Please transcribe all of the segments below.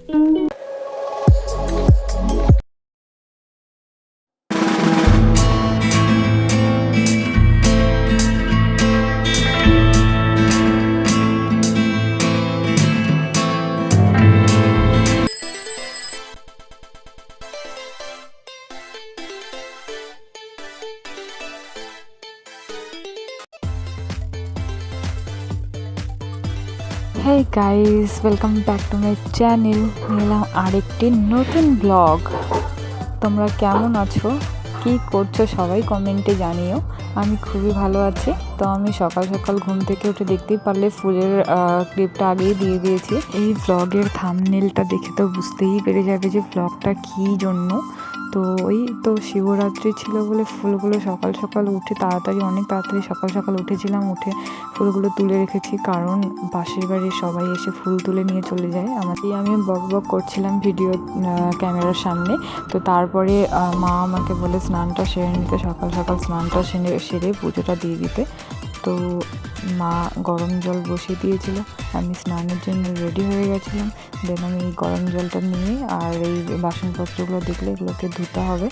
Hey guys, welcome back to my channel. নিলাম আরেকটি নতুন ব্লগ। তোমরা কেমন আছো, কি করছো সবাই কমেন্টে জানিও। আমি খুবই ভালো আছি। তো আমি সকাল সকাল ঘুম থেকে উঠে দেখতেই পারলে ফুলের ক্লিপটা আগেই দিয়ে দিয়েছি। এই ব্লগের থাম্বনেলটা দেখে তো বুঝতেই পেরে যাবে যে ব্লগটা কী জন্য। তো ওই তো শিবরাত্রি ছিল বলে ফুলগুলো সকাল সকাল উঠে অনেক তাড়াতাড়ি সকাল সকাল উঠেছিলাম, উঠে ফুলগুলো তুলে রেখেছি, কারণ পাশের বাড়ির সবাই এসে ফুল তুলে নিয়ে চলে যায়। আমি বক বক করছিলাম ভিডিও ক্যামেরার সামনে। তো তারপরে মা আমাকে বলে স্নানটা সেরে নিতে, সকাল সকাল স্নানটা সেরে পুজোটা দিয়ে দিতে। তো মা গরম জল বসিয়ে দিয়েছিল, আমি স্নানের জন্য রেডি হয়ে গেছিলাম। দেন আমি এই গরম জলটা নিয়ে আর এই বাসনপত্রগুলো দেখলে এগুলোকে ধুতে হবে।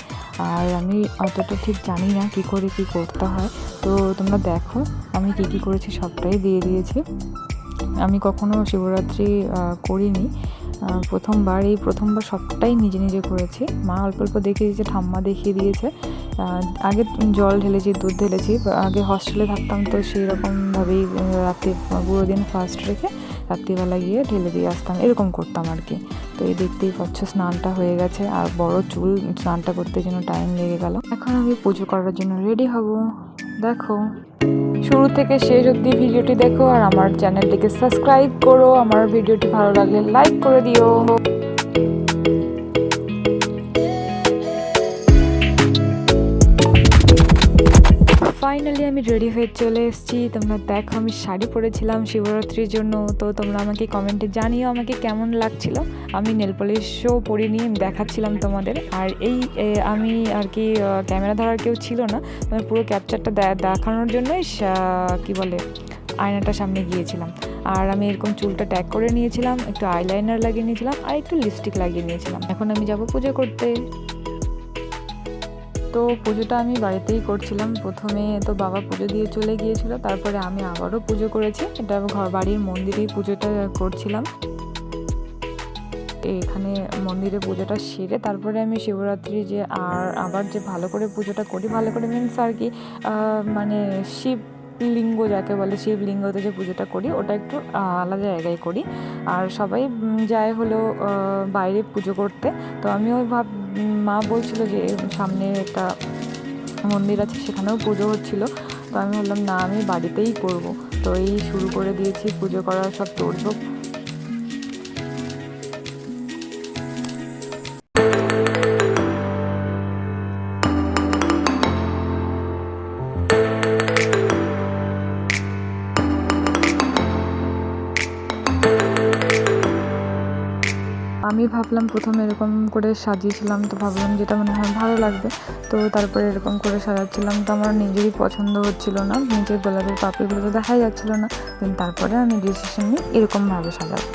আর আমি অতটা ঠিক জানি না কী করে কী করতে হয়, তো তোমরা দেখো আমি কী করেছি সবটাই দিয়ে দিয়েছি। আমি কখনো শিবরাত্রি করিনি, প্রথমবার সবটাই নিজে নিজে করেছি। মা অল্প অল্প দেখিয়ে দিয়েছে, ঠাম্মা দেখিয়ে দিয়েছে। আগে জল ঢেলেছি, দুধ ঢেলেছি। আগে হস্টেলে থাকতাম, তো সেই রকমভাবেই রাতে পুরো দিন ফাস্ট রেখে রাত্রিবেলা গিয়ে ঢেলে দিয়ে আসতাম, এরকম করতাম আর কি। তো এই দেখতেই পাচ্ছ স্নানটা হয়ে গেছে, আর বড় চুল, স্নানটা করতে জন্য টাইম লেগে গেল। এখন আমি পুজো করার জন্য রেডি হব। দেখো শুরু থেকে শেষ অবধি ভিডিওটি দেখো, আর আমার চ্যানেলটিকে সাবস্ক্রাইব করো। আমার ভিডিওটি ভালো লাগলে লাইক করে দিও। ফাইনালি আমি রেডি হয়ে চলে এসেছি। তোমরা দেখো আমি শাড়ি পরেছিলাম শিবরাত্রির জন্য। তো তোমরা আমাকে কমেন্টে জানিও আমাকে কেমন লাগছিল। আমি নেল পলিশও পরিনি, আমি দেখাচ্ছিলাম তোমাদের। আর আমি আর কি ক্যামেরা ধরার কেউ ছিল না, আমি পুরো ক্যাপচারটা দেখানোর জন্যই কি বলে আয়নাটার সামনে গিয়েছিলাম। আর আমি এরকম চুলটা ট্যাগ করে নিয়েছিলাম, একটু আইলাইনার লাগিয়ে নিয়েছিলাম, আর একটু লিপস্টিক লাগিয়ে নিয়েছিলাম। এখন আমি যাব পুজো করতে। তো পুজোটা আমি বাড়িতেই করছিলাম। প্রথমে তো বাবা পুজো দিয়ে চলে গিয়েছিল, তারপরে আমি আবারও পুজো করেছি। এটা বাড়ির মন্দিরেই পুজোটা করছিলাম। এখানে মন্দিরে পুজোটা সেরে তারপরে আমি শিবরাত্রি আবার যে ভালো করে পুজোটা করি, ভালো করে মিনস আর কি মানে শিবলিঙ্গ যাকে বলে, শিবলিঙ্গতে যে পুজোটা করি ওটা একটু আলাদা জায়গায় করি। আর সবাই যায় হলো বাইরে পুজো করতে। তো আমিও মা বলছিল যে সামনে একটা মন্দির আছে, সেখানেও পুজো হচ্ছিল। তো আমি বললাম না, আমি বাড়িতেই করব। তো এই শুরু করে দিয়েছি পুজো করার সব তোড়জোড়। আমি ভাবলাম প্রথমে এরকম করে সাজিয়েছিলাম, তো ভাবলাম যেটা মনে হয় ভালো লাগবে। তো তারপরে এরকম করে সাজাচ্ছিলাম, তো আমার নিজেরই পছন্দ হচ্ছিল না, নিজের গোলাপের পাপড়িগুলো তো দেখাই যাচ্ছিলো না। দেন তারপরে আমি ডিসিশন নিই এরকমভাবে সাজাবো।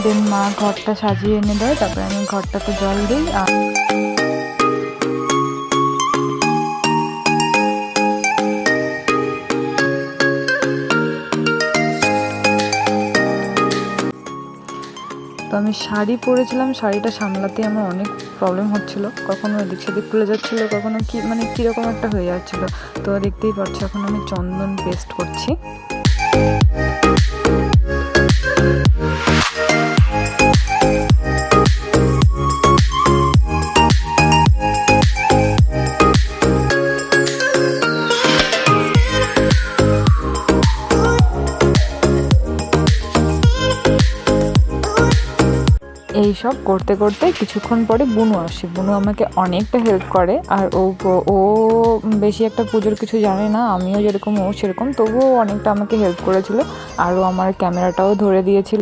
দেন মা ঘরটা সাজিয়ে এনে দেয়, তারপরে আমি ঘরটাতে জল দিই। তো আমি শাড়ি পরেছিলাম, শাড়িটা সামলাতে আমার অনেক প্রবলেম হচ্ছিলো, কখনো এদিক সেদিক খুলে যাচ্ছিলো, কখনো কীরকম একটা হয়ে যাচ্ছিলো। তো দেখতেই পাচ্ছ এখন আমি চন্দন পেস্ট করছি। এইসব করতে করতে কিছুক্ষণ পরে বুনু আসে। বুনু আমাকে অনেকটা হেল্প করে, আর ও বেশি একটা পুজোর কিছু জানে না, আমিও যেরকম ও সেরকম, তবুও অনেকটা আমাকে হেল্প করেছিল। আর ও আমার ক্যামেরাটাও ধরে দিয়েছিল।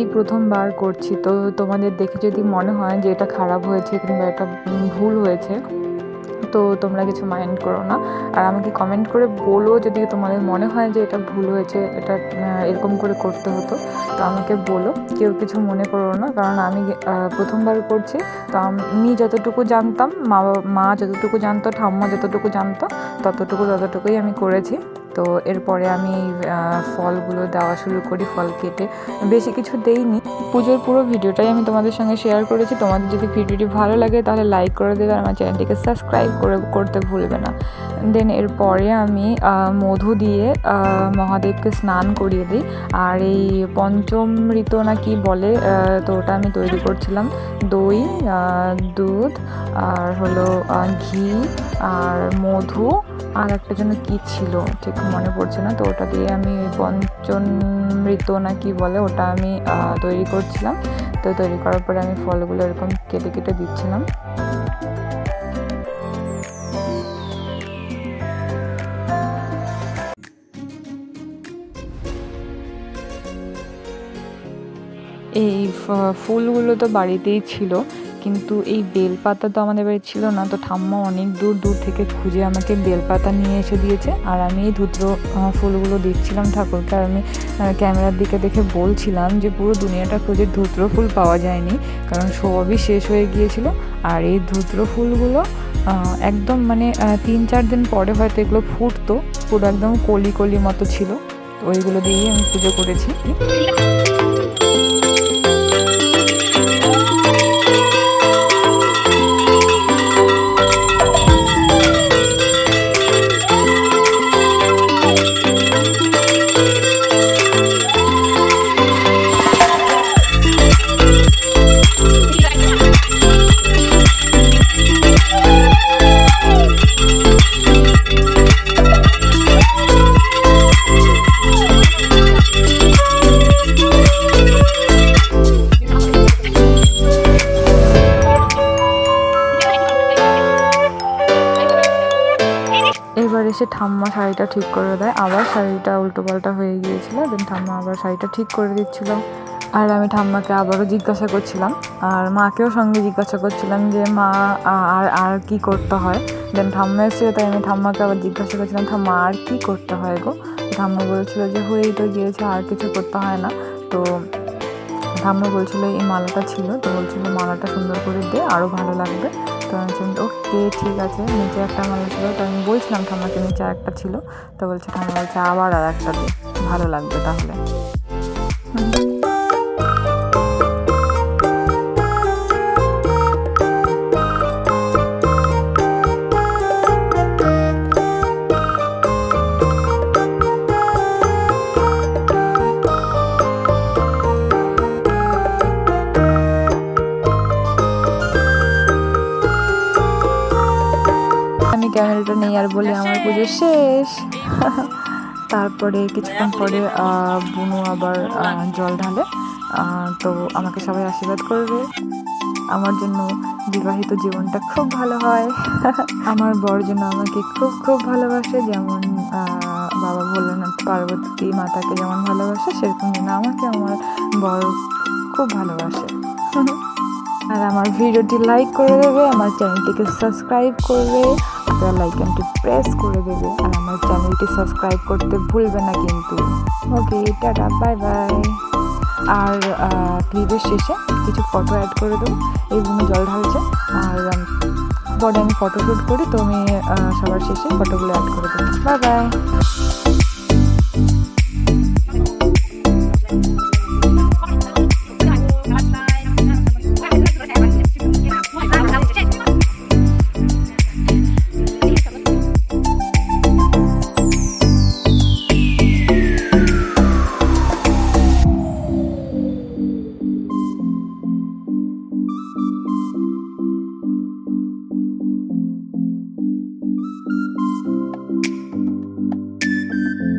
এই প্রথমবার করছি, তো তোমাদের দেখে যদি মনে হয় যে এটা খারাপ হয়েছে কিংবা এটা ভুল হয়েছে, তো তোমরা কিছু মাইন্ড করো না। আর আমাকে কমেন্ট করে বলো যদি তোমাদের মনে হয় যে এটা ভুল হয়েছে, এটা এরকম করে করতে হতো, তো আমাকে বলো, কেউ কিছু মনে করো না। কারণ আমি প্রথমবার করছি, তো আমি যতটুকু জানতাম, মা যতটুকু জানতো, ঠাম্মা যতটুকু জানতো, ততটুকুই আমি করেছি। তো এরপরে আমি ফলগুলো দেওয়া শুরু করি, ফল কেটে, বেশি কিছু দেইনি। পুজোর পুরো ভিডিওটাই আমি তোমাদের সঙ্গে শেয়ার করেছি। তোমাদের যদি ভিডিওটি ভালো লাগে তাহলে লাইক করে দেবে, আর আমার চ্যানেলটিকে সাবস্ক্রাইব করতে ভুলবে না। দেন এরপরে আমি মধু দিয়ে মহাদেবকে স্নান করিয়ে দিই। আর এই পঞ্চমৃত না কি বলে, তো ওটা আমি তৈরি করছিলাম। দই, দুধ, আর হলো ঘি, আর মধু, আর একটা যেন কী ছিল ঠিক মনে পড়ছে না, তো ওটা দিয়ে আমি পঞ্চমৃত না কি বলে ওটা আমি তৈরি করছিলাম। তো তৈরি করার পরে আমি ফলগুলো এরকম কেটে কেটে দিচ্ছিলাম। এই ফুলগুলো তো বাড়িতেই ছিল, কিন্তু এই বেলপাতা তো আমাদের বাড়ি ছিল না। তো ঠাম্মা অনেক দূর থেকে খুঁজে আমাকে বেলপাতা নিয়ে এসে দিয়েছে। আর আমি এই ধুত্র ফুলগুলো দিচ্ছিলাম ঠাকুরকে। আর আমি ক্যামেরার দিকে দেখে বলছিলাম যে পুরো দুনিয়াটা খুঁজে ধুত্র ফুল পাওয়া যায়নি, কারণ সবই শেষ হয়ে গিয়েছিল। আর এই ধুত্র ফুলগুলো একদম মানে 3-4 দিন পরে হয়তো এগুলো ফুটতো, পুরো একদম কলি কলি মতো ছিল। ওইগুলো দিয়েই আমি পুজো করেছি। এবার এসে ঠাম্মা শাড়িটা ঠিক করে দেয়, আবার শাড়িটা উল্টোপাল্টা হয়ে গিয়েছিল। দেন ঠাম্মা আবার শাড়িটা ঠিক করে দিচ্ছিল। আর আমি ঠাম্মাকে আবারও জিজ্ঞাসা করছিলাম, আর মাকেও সঙ্গে জিজ্ঞাসা করছিলাম যে মা আর কি করতে হয়। দেন ঠাম্মা এসেছিল, তাই আমি ঠাম্মাকে আবার জিজ্ঞাসা করছিলাম, ঠাম্মা আর কি করতে হয় গো? ঠাম্মা বলছিল যে হয়েই তো গিয়েছে, আর কিছু করতে হয় না। তো ঠাম্মা বলছিল এই মালাটা ছিল, তো বলছিল মালাটা সুন্দর করে দে, আরও ভালো লাগবে। তো আমি ওকে ঠিক আছে। নিচে একটা মালা ছিল, তো আমি বলছিলাম ঠাম্মাকে নিচে একটা ছিল, তো বলছে ঠাম্মা বলছে আবার আর একটা দে, ভালো লাগবে তাহলে। আমি ক্যামেরাটা নেই আর বলি আমার পুজো শেষ। তারপরে কিছুক্ষণ পরে বুনু আবার জল ঢালে, তো আমাকে সবাই আশীর্বাদ করবে। আমার জন্য বিবাহিত জীবনটা খুব ভালো হয়। আমার বর যেন আমাকে খুব ভালোবাসে, যেমন বাবা ভোলানাথ পার্বতী মাতাকে যেমন ভালোবাসে, সেরকম যেন আমাকে আমার বর খুব ভালোবাসে। আর আমার ভিডিওটি লাইক করে দেবে, আমার চ্যানেলটিকে সাবস্ক্রাইব করবে, বেল আইকনটি প্রেস করে দেবে, আর আমার চ্যানেলটি সাবস্ক্রাইব করতে ভুলবে না কিন্তু। ওকে, টাটা, বাই বাই। আর ক্লিপের শেষে কিছু ফটো অ্যাড করে দেবো। এই বুনু জল ঢালছে, আর পরে আমি ফটোশ্যুট করি, তো আমি সবার শেষে ফটোগুলো অ্যাড করে দেবো। Bye bye.